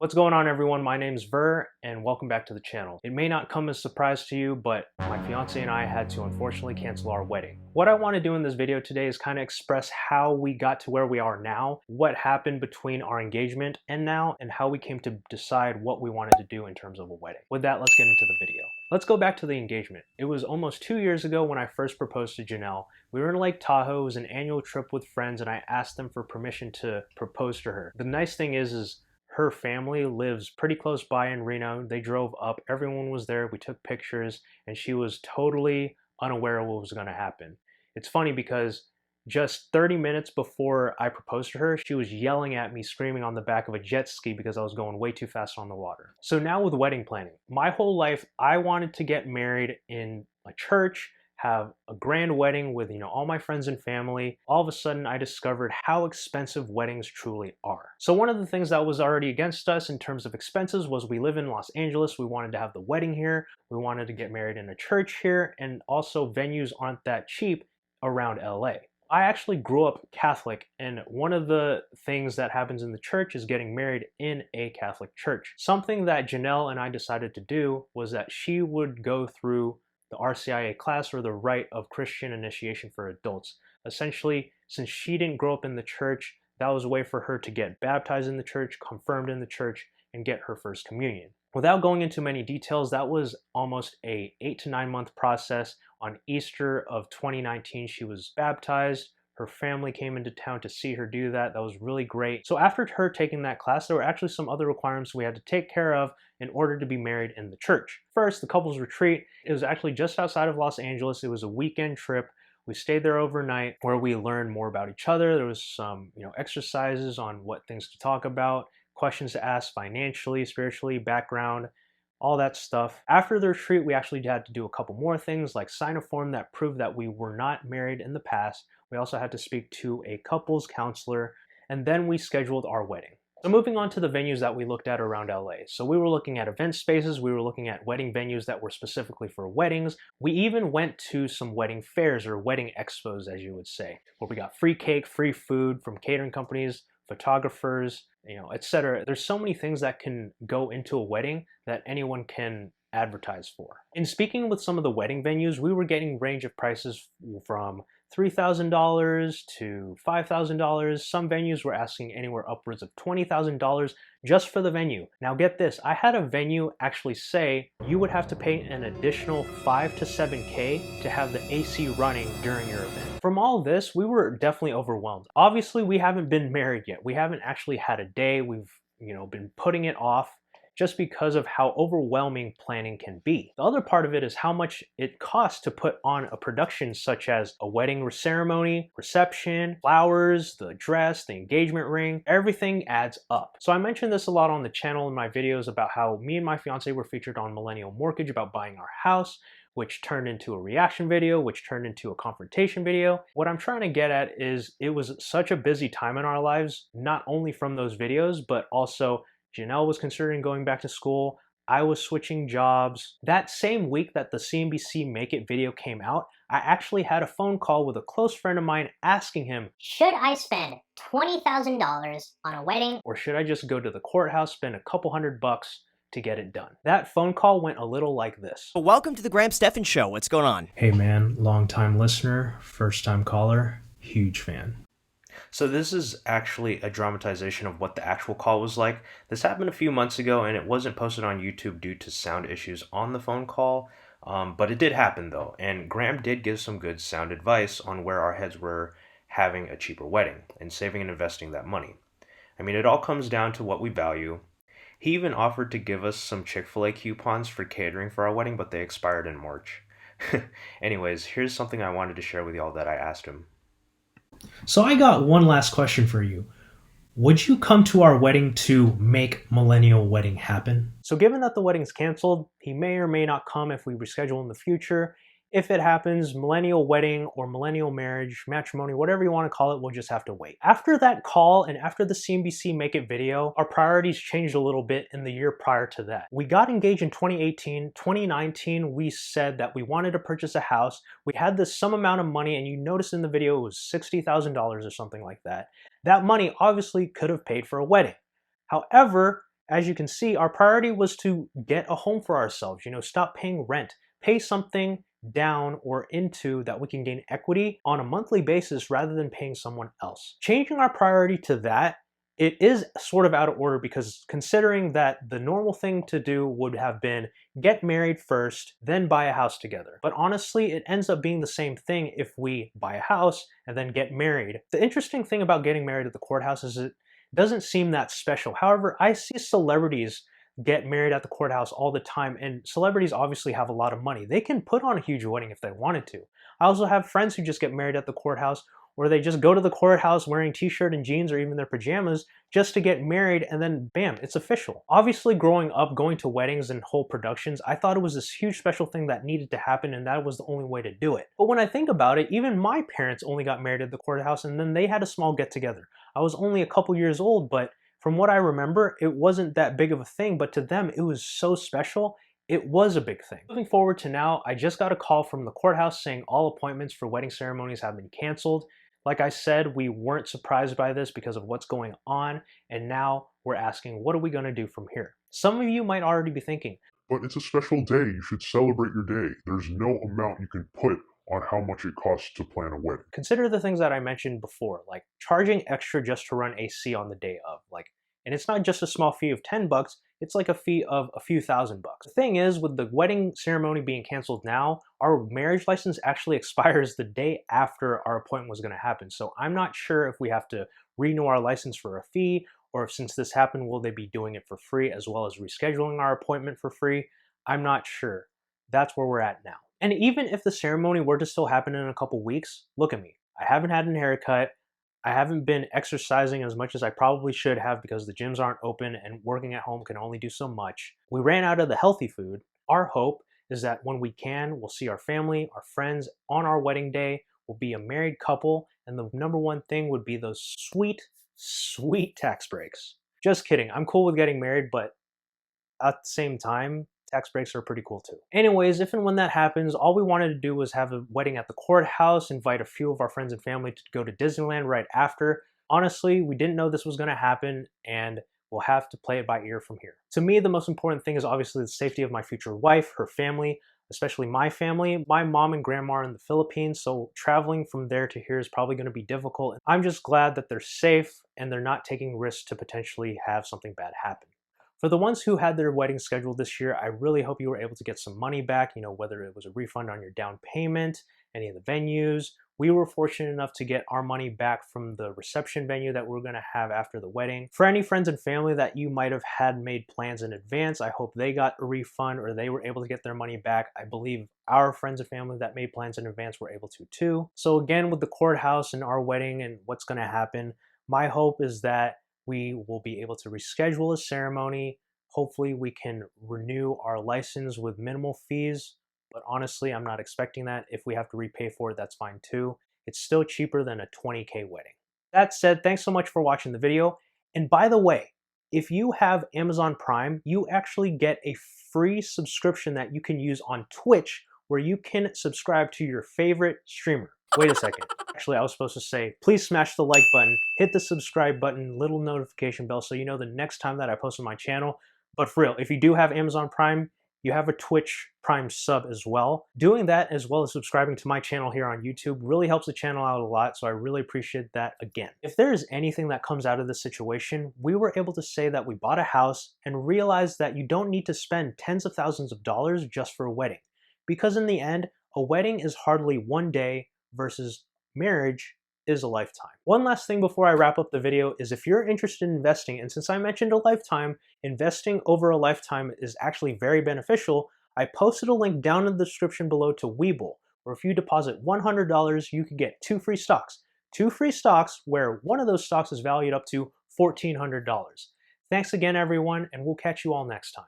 What's going on, everyone? My name's Ver and welcome back to the channel. It may not come as a surprise to you, but my fiance and I had to unfortunately cancel our wedding. What I want to do in this video today is kind of express how we got to where we are now, what happened between our engagement and now, and how we came to decide what we wanted to do in terms of a wedding. With that, let's get into the video. Let's go back to the engagement. It was almost 2 years ago when I first proposed to Janelle. We were in Lake Tahoe. It was an annual trip with friends and I asked them for permission to propose to her. The nice thing is her family lives pretty close by in Reno. They drove up, everyone was there, we took pictures, and she was totally unaware of what was gonna happen. It's funny because just 30 minutes before I proposed to her, she was yelling at me, screaming on the back of a jet ski because I was going way too fast on the water. So now with wedding planning, my whole life, I wanted to get married in a church, have a grand wedding with, all my friends and family. All of a sudden, I discovered how expensive weddings truly are. So one of the things that was already against us in terms of expenses was we live in Los Angeles. We wanted to have the wedding here. We wanted to get married in a church here. And also venues aren't that cheap around LA. I actually grew up Catholic, and one of the things that happens in the church is getting married in a Catholic church. Something that Janelle and I decided to do was that she would go through the RCIA class, or the Rite of Christian Initiation for Adults. Essentially, since she didn't grow up in the church, that was a way for her to get baptized in the church, confirmed in the church, and get her first communion. Without going into many details, that was almost a 8 to 9 month process. On Easter of 2019, she was baptized. Her family came into town to see her do that. That was really great. So after her taking that class, there were actually some other requirements we had to take care of in order to be married in the church. First, the couples retreat. It was actually just outside of Los Angeles. It was a weekend trip. We stayed there overnight where we learned more about each other. There was some, exercises on what things to talk about, questions to ask financially, spiritually, background, all that stuff. After the retreat, we actually had to do a couple more things, like sign a form that proved that we were not married in the past. We also had to speak to a couples counselor, and then we scheduled our wedding. So moving on to the venues that we looked at around LA. So we were looking at event spaces, we were looking at wedding venues that were specifically for weddings. We even went to some wedding fairs, or wedding expos, as you would say, where we got free cake, free food from catering companies, photographers, etc. There's so many things that can go into a wedding that anyone can advertise for. In speaking with some of the wedding venues, we were getting range of prices from $3,000 to $5,000. Some venues were asking anywhere upwards of $20,000 just for the venue. Now get this, I had a venue actually say you would have to pay an additional $5 to $7K to have the AC running during your event. From all this, we were definitely overwhelmed. Obviously, we haven't been married yet. We haven't actually had a day. We've, been putting it off just because of how overwhelming planning can be. The other part of it is how much it costs to put on a production such as a wedding ceremony, reception, flowers, the dress, the engagement ring. Everything adds up. So I mentioned this a lot on the channel in my videos about how me and my fiance were featured on Millennial Mortgage about buying our house, which turned into a reaction video, which turned into a confrontation video. What I'm trying to get at is it was such a busy time in our lives, not only from those videos, but also Janelle was considering going back to school. I was switching jobs. That same week that the CNBC Make It video came out, I actually had a phone call with a close friend of mine asking him, should I spend $20,000 on a wedding? Or should I just go to the courthouse, spend a couple $100 to get it done? That phone call went a little like this. Welcome to the Graham Stephan Show. What's going on? Hey man, long time listener, first time caller, huge fan. So this is actually a dramatization of what the actual call was like. This happened a few months ago and it wasn't posted on YouTube due to sound issues on the phone call, but it did happen though. And Graham did give some good sound advice on where our heads were having a cheaper wedding and saving and investing that money. I mean, it all comes down to what we value. He even offered to give us some Chick-fil-A coupons for catering for our wedding, but they expired in March. Anyways, here's something I wanted to share with y'all that I asked him. So I got one last question for you. Would you come to our wedding to make Millennial Wedding happen? So given that the wedding's canceled, he may or may not come if we reschedule in the future. If it happens, millennial wedding or millennial marriage, matrimony, whatever you want to call it, we'll just have to wait. After that call and after the CNBC Make It video, our priorities changed a little bit in the year prior to that. We got engaged in 2018. 2019, we said that we wanted to purchase a house. We had this some amount of money, and you noticed in the video it was $60,000 or something like that. That money obviously could have paid for a wedding. However, as you can see, our priority was to get a home for ourselves, stop paying rent, pay something down or into that we can gain equity on a monthly basis rather than paying someone else. Changing our priority to that, it is sort of out of order because considering that the normal thing to do would have been get married first, then buy a house together. But honestly, it ends up being the same thing if we buy a house and then get married. The interesting thing about getting married at the courthouse is it doesn't seem that special. However, I see celebrities get married at the courthouse all the time, and celebrities obviously have a lot of money. They can put on a huge wedding if they wanted to. I also have friends who just get married at the courthouse, or they just go to the courthouse wearing t-shirt and jeans or even their pajamas just to get married, and then bam, it's official. Obviously, growing up, going to weddings and whole productions, I thought it was this huge special thing that needed to happen, and that was the only way to do it. But when I think about it, even my parents only got married at the courthouse, and then they had a small get-together. I was only a couple years old, but from what I remember, it wasn't that big of a thing, but to them, it was so special. It was a big thing. Moving forward to now, I just got a call from the courthouse saying all appointments for wedding ceremonies have been canceled. Like I said, we weren't surprised by this because of what's going on, and now we're asking, what are we going to do from here? Some of you might already be thinking, but it's a special day. You should celebrate your day. There's no amount you can put on how much it costs to plan a wedding. Consider the things that I mentioned before, like charging extra just to run AC on the day of, and it's not just a small fee of $10, it's like a fee of a few $1,000. The thing is, with the wedding ceremony being canceled now, our marriage license actually expires the day after our appointment was going to happen. So I'm not sure if we have to renew our license for a fee, or if since this happened, will they be doing it for free as well as rescheduling our appointment for free? I'm not sure. That's where we're at now. And even if the ceremony were to still happen in a couple weeks, look at me. I haven't had a haircut. I haven't been exercising as much as I probably should have because the gyms aren't open and working at home can only do so much. We ran out of the healthy food. Our hope is that when we can, we'll see our family, our friends on our wedding day. We'll be a married couple, and the number one thing would be those sweet, sweet tax breaks. Just kidding. I'm cool with getting married, but at the same time, tax breaks are pretty cool too. Anyways, if and when that happens, all we wanted to do was have a wedding at the courthouse, invite a few of our friends and family to go to Disneyland right after. Honestly, we didn't know this was going to happen, and we'll have to play it by ear from here. To me, the most important thing is obviously the safety of my future wife, her family, especially my family. My mom and grandma are in the Philippines, so traveling from there to here is probably going to be difficult. I'm just glad that they're safe and they're not taking risks to potentially have something bad happen. For the ones who had their wedding scheduled this year, I really hope you were able to get some money back, whether it was a refund on your down payment, any of the venues. We were fortunate enough to get our money back from the reception venue that we're going to have after the wedding. For any friends and family that you might have had made plans in advance, I hope they got a refund or they were able to get their money back. I believe our friends and family that made plans in advance were able to too. So again, with the courthouse and our wedding and what's going to happen, my hope is that we will be able to reschedule a ceremony. Hopefully we can renew our license with minimal fees, but honestly, I'm not expecting that. If we have to repay for it, that's fine too. It's still cheaper than a $20K wedding. That said, thanks so much for watching the video. And by the way, if you have Amazon Prime, you actually get a free subscription that you can use on Twitch where you can subscribe to your favorite streamer. Wait a second. Actually, I was supposed to say, please smash the like button, hit the subscribe button, little notification bell so you know the next time that I post on my channel. But for real, if you do have Amazon Prime, you have a Twitch Prime sub as well. Doing that as well as subscribing to my channel here on YouTube really helps the channel out a lot, so I really appreciate that again. If there is anything that comes out of this situation, we were able to say that we bought a house and realized that you don't need to spend tens of thousands of dollars just for a wedding. Because in the end, a wedding is hardly one day versus marriage is a lifetime. One last thing before I wrap up the video is if you're interested in investing, and since I mentioned a lifetime, investing over a lifetime is actually very beneficial, I posted a link down in the description below to Webull, where if you deposit $100, you could get 2 free stocks. 2 free stocks where one of those stocks is valued up to $1,400. Thanks again, everyone, and we'll catch you all next time.